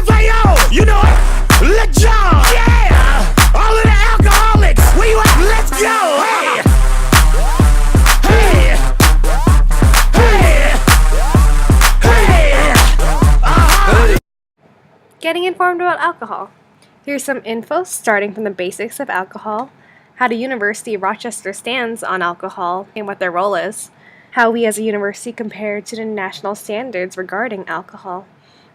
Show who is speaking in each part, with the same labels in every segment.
Speaker 1: LMFAO, you know it. Let John, yeah. All of the alcoholics, where you at? Let's go. Hey. Hey. Hey. Hey. Uh-huh.
Speaker 2: Getting informed about alcohol. Here's some info starting from the basics of alcohol, how the University of Rochester stands on alcohol and what their role is, how we as a university compare to the national standards regarding alcohol,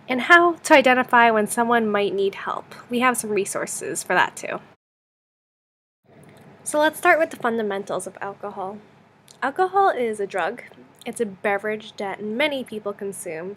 Speaker 2: and how to identify when someone might need help. We have some resources for that too. So let's start with the fundamentals of alcohol. Alcohol is a drug. It's a beverage that many people consume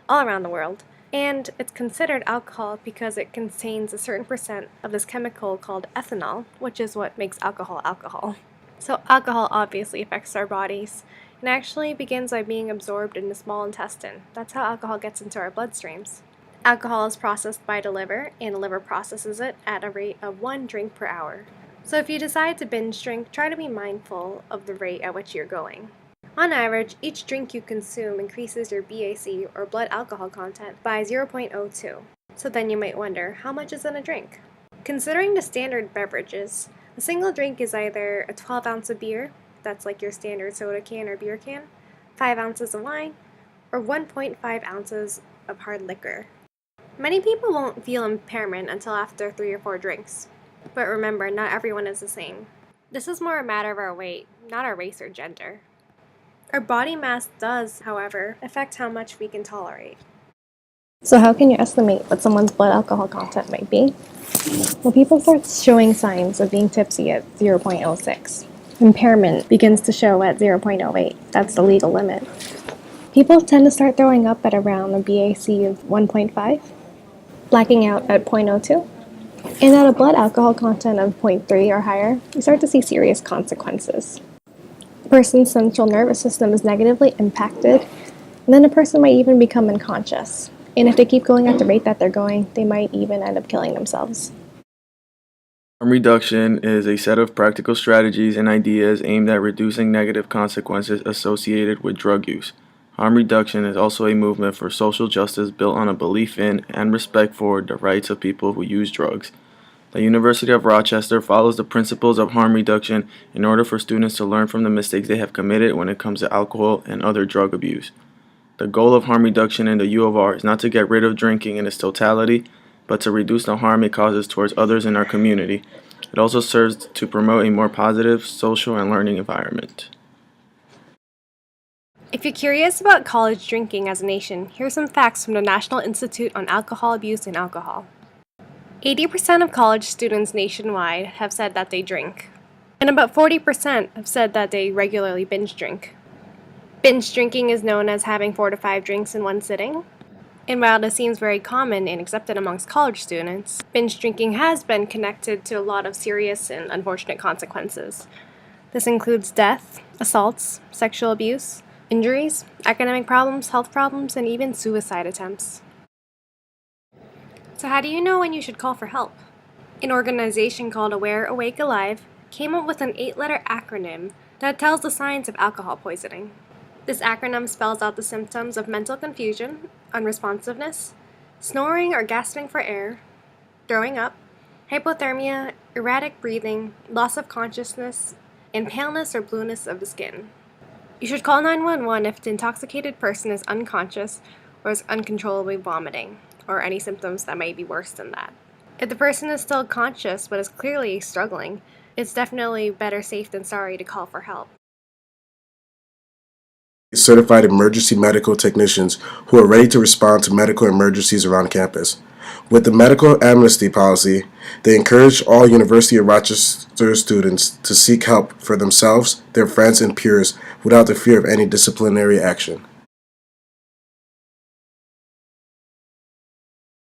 Speaker 2: all around the world. And it's considered alcohol because it contains a certain percent of this chemical called ethanol, which is what makes alcohol alcohol. So alcohol obviously affects our bodies and actually begins by being absorbed in the small intestine. That's how alcohol gets into our bloodstreams. Alcohol is processed by the liver, and the liver processes it at a rate of 1 drink per hour. So if you decide to binge drink, try to be mindful of the rate at which you're going. On average, each drink you consume increases your BAC, or blood alcohol content, by 0.02. So then you might wonder, how much is in a drink? Considering the standard beverages, a single drink is either a 12 ounce of beer, that's like your standard soda can or beer can, 5 ounces of wine, or 1.5 ounces of hard liquor. Many people won't feel impairment until after 3 or 4 drinks. But remember, not everyone is the same. This is more a matter of our weight, not our race or gender. Our body mass does, however, affect how much we can tolerate. So how can you estimate what someone's blood alcohol content might be? Well, people start showing signs of being tipsy at 0.06. Impairment begins to show at 0.08. That's the legal limit. People tend to start throwing up at around a BAC of 1.5, blacking out at 0.02, and at a blood alcohol content of 0.3 or higher, you start to see serious consequences. A person's central nervous system is negatively impacted, and then a person might even become unconscious. And if they keep going at the rate that they're going, they might even end up killing themselves.
Speaker 3: Harm reduction is a set of practical strategies and ideas aimed at reducing negative consequences associated with drug use. Harm reduction is also a movement for social justice built on a belief in and respect for the rights of people who use drugs. The University of Rochester follows the principles of harm reduction in order for students to learn from the mistakes they have committed when it comes to alcohol and other drug abuse. The goal of harm reduction in the U of R is not to get rid of drinking in its totality, but to reduce the harm it causes towards others in our community. It also serves to promote a more positive social and learning environment.
Speaker 2: If you're curious about college drinking as a nation, here's some facts from the National Institute on Alcohol Abuse and Alcohol. 80% of college students nationwide have said that they drink, and about 40% have said that they regularly binge drink. Binge drinking is known as having 4 to 5 drinks in one sitting, and while this seems very common and accepted amongst college students, binge drinking has been connected to a lot of serious and unfortunate consequences. This includes death, assaults, sexual abuse, injuries, academic problems, health problems, and even suicide attempts. So how do you know when you should call for help? An organization called Aware, Awake, Alive came up with an 8-letter acronym that tells the signs of alcohol poisoning. This acronym spells out the symptoms of mental confusion, unresponsiveness, snoring or gasping for air, throwing up, hypothermia, erratic breathing, loss of consciousness, and paleness or blueness of the skin. You should call 911 if the intoxicated person is unconscious or is uncontrollably vomiting, or any symptoms that may be worse than that. If the person is still conscious but is clearly struggling, it's definitely better safe than sorry to call for help.
Speaker 4: Certified emergency medical technicians who are ready to respond to medical emergencies around campus. With the medical amnesty policy, they encourage all University of Rochester students to seek help for themselves, their friends, and peers without the fear of any disciplinary action.